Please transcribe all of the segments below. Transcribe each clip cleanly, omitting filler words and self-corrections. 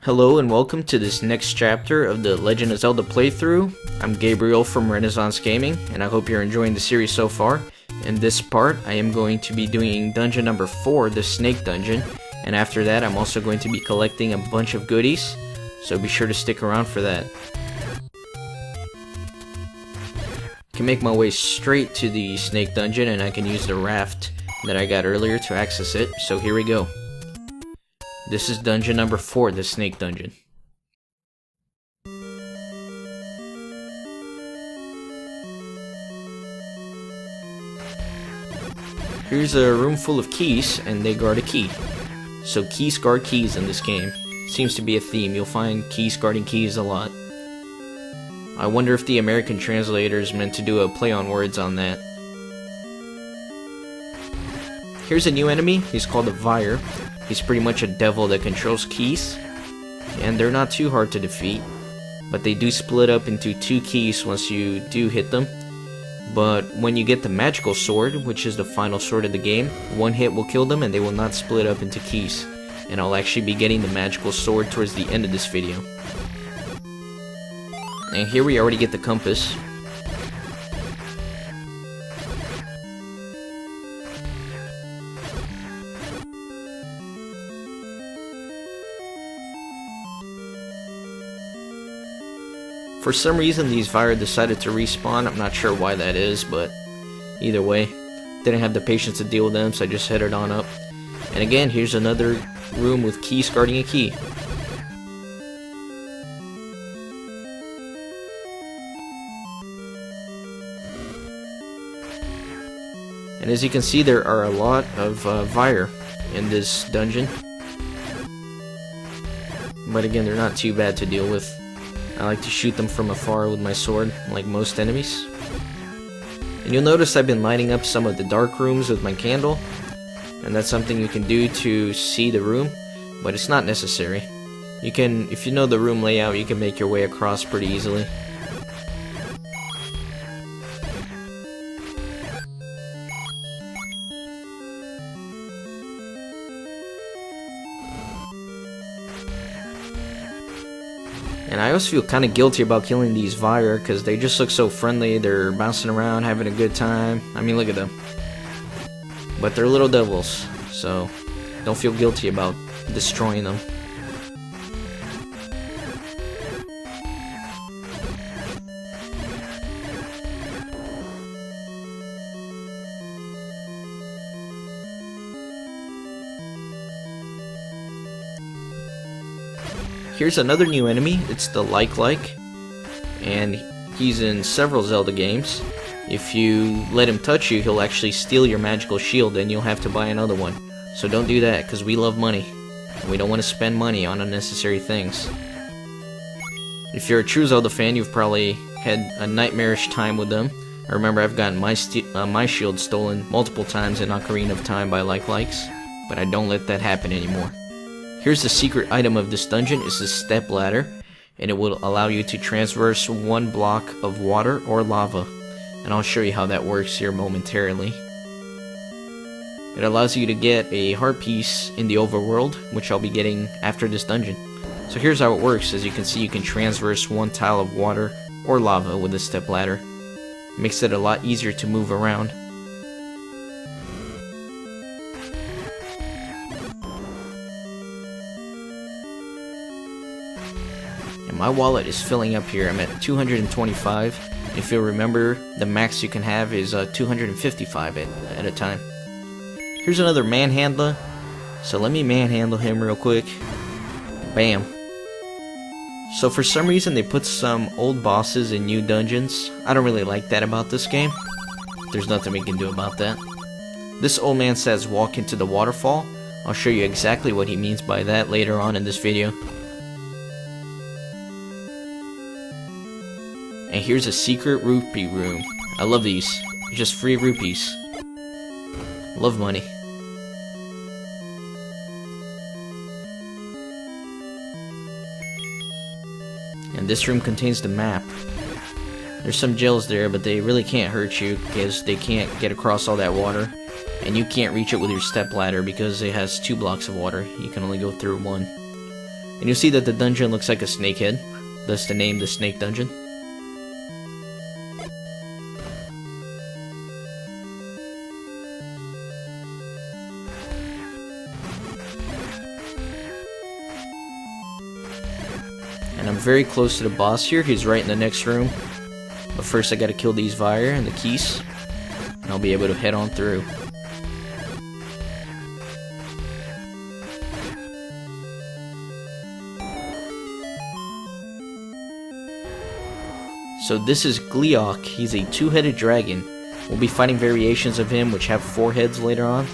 Hello and welcome to this next chapter of the Legend of Zelda playthrough. I'm Gabriel from Renaissance Gaming, and I hope you're enjoying the series so far. In this part, I am going to be doing dungeon number 4, the Snake Dungeon, and after that I'm also going to be collecting a bunch of goodies, so be sure to stick around for that. I can make my way straight to the Snake Dungeon, and I can use the raft that I got earlier to access it, so here we go. This is dungeon number 4, the Snake Dungeon. Here's a room full of keys, and they guard a key. So keys guard keys in this game. Seems to be a theme. You'll find keys guarding keys a lot. I wonder if the American translators meant to do a play on words on that. Here's a new enemy. He's called a Vyre. He's pretty much a devil that controls keys, and they're not too hard to defeat, but they do split up into 2 keys once you do hit them. But when you get the magical sword, which is the final sword of the game, 1 hit will kill them and they will not split up into keys. And I'll actually be getting the magical sword towards the end of this video. And here we already get the compass. For some reason these Vyre decided to respawn. I'm not sure why that is, but either way, didn't have the patience to deal with them, so I just headed on up. And again, here's another room with keys guarding a key. And as you can see, there are a lot of Vyre in this dungeon. But again, they're not too bad to deal with. I like to shoot them from afar with my sword, like most enemies. And you'll notice I've been lighting up some of the dark rooms with my candle, and that's something you can do to see the room, but it's not necessary. You can, if you know the room layout, you can make your way across pretty easily. And I always feel kind of guilty about killing these Vyre because they just look so friendly. They're bouncing around, having a good time. I mean, look at them. But they're little devils, so don't feel guilty about destroying them. Here's another new enemy. It's the Like, and he's in several Zelda games. If you let him touch you, he'll actually steal your magical shield, and you'll have to buy another one. So don't do that, because we love money. We don't want to spend money on unnecessary things. If you're a true Zelda fan, you've probably had a nightmarish time with them. I remember I've gotten my shield stolen multiple times in Ocarina of Time by Likes, but I don't let that happen anymore. Here's the secret item of this dungeon. It's a step ladder, and it will allow you to traverse 1 block of water or lava. And I'll show you how that works here momentarily. It allows you to get a heart piece in the overworld, which I'll be getting after this dungeon. So here's how it works. As you can see, you can traverse 1 tile of water or lava with a step ladder. It makes it a lot easier to move around. My wallet is filling up here. I'm at 225. If you'll remember, the max you can have is 255 at a time. Here's another manhandler. So let me manhandle him real quick. Bam. So for some reason they put some old bosses in new dungeons. I don't really like that about this game. There's nothing we can do about that. This old man says walk into the waterfall. I'll show you exactly what he means by that later on in this video. And here's a secret rupee room. I love these. Just free rupees. Love money. And this room contains the map. There's some gels there, but they really can't hurt you because they can't get across all that water. And you can't reach it with your step ladder because it has 2 blocks of water. You can only go through 1. And you'll see that the dungeon looks like a snake head. Thus the name, the Snake Dungeon. And I'm very close to the boss here. He's right in the next room. But first I gotta kill these Vire and the keys. And I'll be able to head on through. So this is Gleeok. He's a two-headed dragon. We'll be fighting variations of him which have 4 heads later on.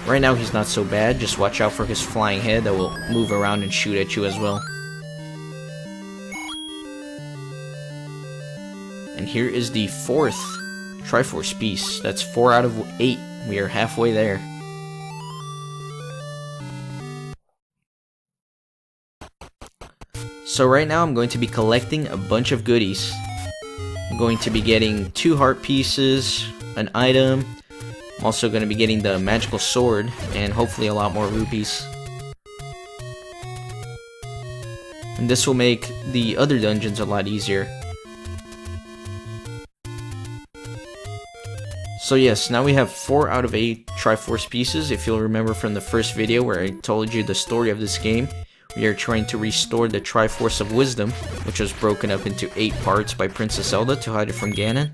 Right now he's not so bad, just watch out for his flying head that will move around and shoot at you as well. And here is the 4th Triforce piece. That's 4 out of 8. We are halfway there. So right now I'm going to be collecting a bunch of goodies. I'm going to be getting 2 heart pieces, an item. I'm also going to be getting the magical sword, and hopefully a lot more rupees. And this will make the other dungeons a lot easier. So yes, now we have 4 out of 8 Triforce pieces. If you'll remember from the first video where I told you the story of this game, we are trying to restore the Triforce of Wisdom, which was broken up into 8 parts by Princess Zelda to hide it from Ganon.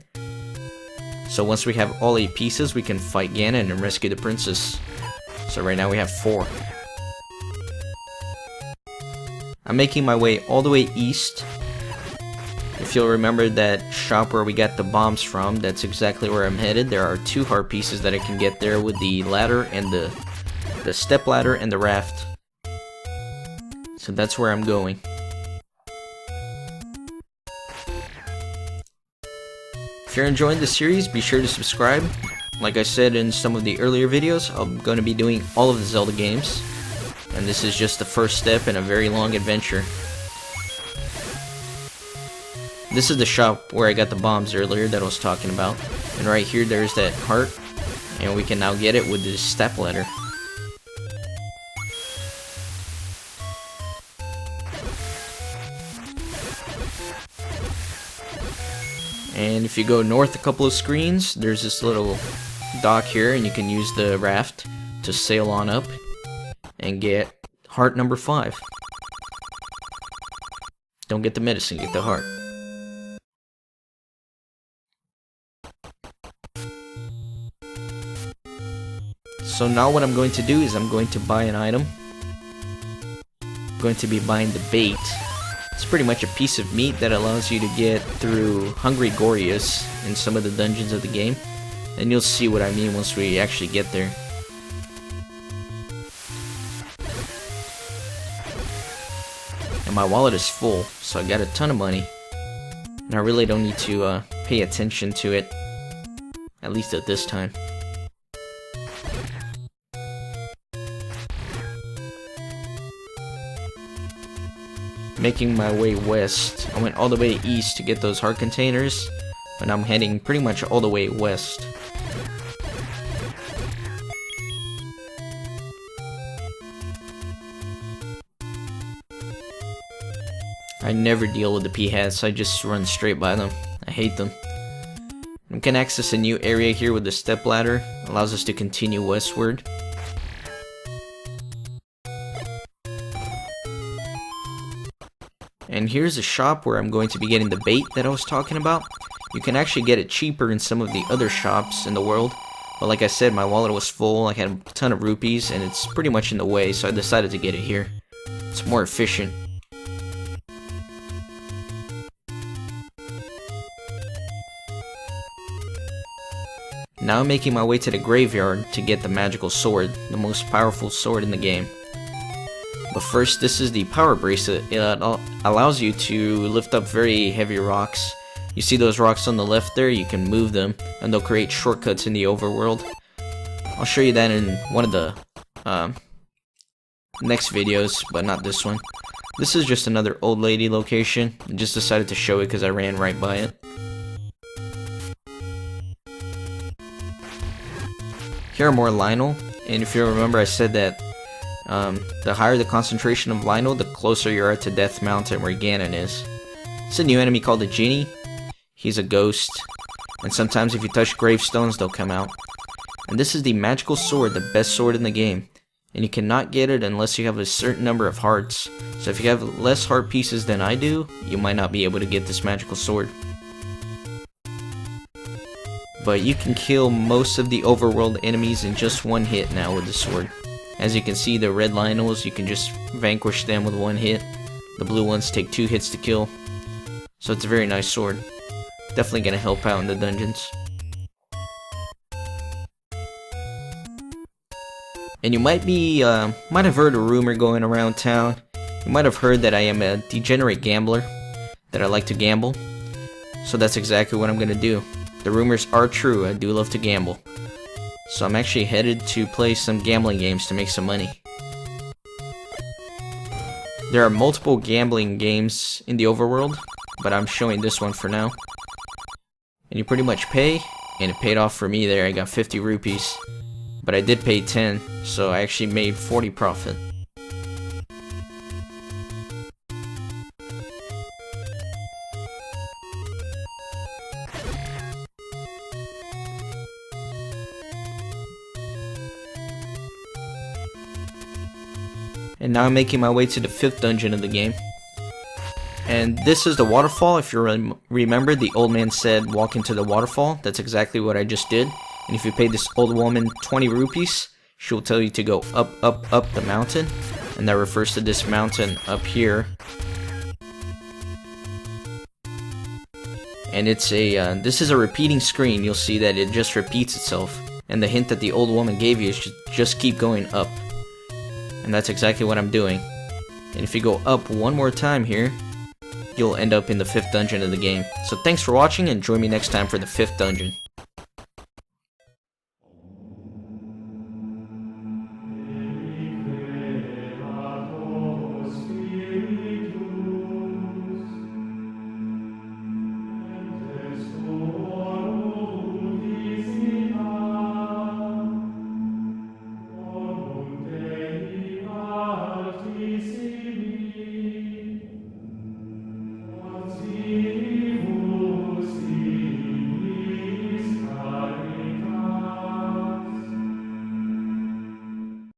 So once we have all 8 pieces, we can fight Ganon and rescue the princess. So right now we have 4. I'm making my way all the way east. If you'll remember that shop where we got the bombs from, that's exactly where I'm headed. There are 2 heart pieces that I can get there with the ladder and the step ladder and the raft. So that's where I'm going. If you're enjoying the series, be sure to subscribe. Like I said in some of the earlier videos, I'm going to be doing all of the Zelda games. And this is just the first step in a very long adventure. This is the shop where I got the bombs earlier that I was talking about. And right here there's that heart. And we can now get it with this step ladder. And if you go north a couple of screens, there's this little dock here, and you can use the raft to sail on up and get heart number 5. Don't get the medicine, get the heart. So now what I'm going to do is I'm going to buy an item. I'm going to be buying the bait. It's pretty much a piece of meat that allows you to get through Hungry Gorius in some of the dungeons of the game. And you'll see what I mean once we actually get there. And my wallet is full, so I got a ton of money. And I really don't need to pay attention to it. At least at this time. Making my way west. I went all the way east to get those heart containers, but I'm heading pretty much all the way west. I never deal with the P-hats, I just run straight by them. I hate them. We can access a new area here with the step ladder. Allows us to continue westward. And here's a shop where I'm going to be getting the bait that I was talking about. You can actually get it cheaper in some of the other shops in the world. But like I said, my wallet was full, I had a ton of rupees, and it's pretty much in the way, so I decided to get it here. It's more efficient. Now I'm making my way to the graveyard to get the magical sword, the most powerful sword in the game. But first, this is the power bracelet. It allows you to lift up very heavy rocks. You see those rocks on the left there? You can move them, and they'll create shortcuts in the overworld. I'll show you that in one of the next videos, but not this one. This is just another old lady location. I just decided to show it because I ran right by it. Here are more Lionel, and if you remember I said that The higher the concentration of Lionel, the closer you are to Death Mountain where Ganon is. It's a new enemy called the Genie. He's a ghost, and sometimes if you touch gravestones, they'll come out. And this is the magical sword, the best sword in the game. And you cannot get it unless you have a certain number of hearts. So if you have less heart pieces than I do, you might not be able to get this magical sword. But you can kill most of the overworld enemies in just one hit now with the sword. As you can see, the red Lionels, you can just vanquish them with one hit. The blue ones take 2 hits to kill. So it's a very nice sword. Definitely gonna help out in the dungeons. And you might have heard a rumor going around town. You might have heard that I am a degenerate gambler, that I like to gamble. So that's exactly what I'm gonna do. The rumors are true, I do love to gamble. So I'm actually headed to play some gambling games to make some money. There are multiple gambling games in the overworld, but I'm showing this one for now. And you pretty much pay, and it paid off for me there. I got 50 rupees. But I did pay 10, so I actually made 40 profit. And now I'm making my way to the 5th dungeon of the game. And this is the waterfall. If you remember, the old man said walk into the waterfall. That's exactly what I just did. And if you pay this old woman 20 rupees, she will tell you to go up, up, up the mountain. And that refers to this mountain up here. And it's this is a repeating screen. You'll see that it just repeats itself. And the hint that the old woman gave you is just keep going up. And that's exactly what I'm doing. And if you go up one more time here, you'll end up in the 5th dungeon of the game. So thanks for watching, and join me next time for the 5th dungeon.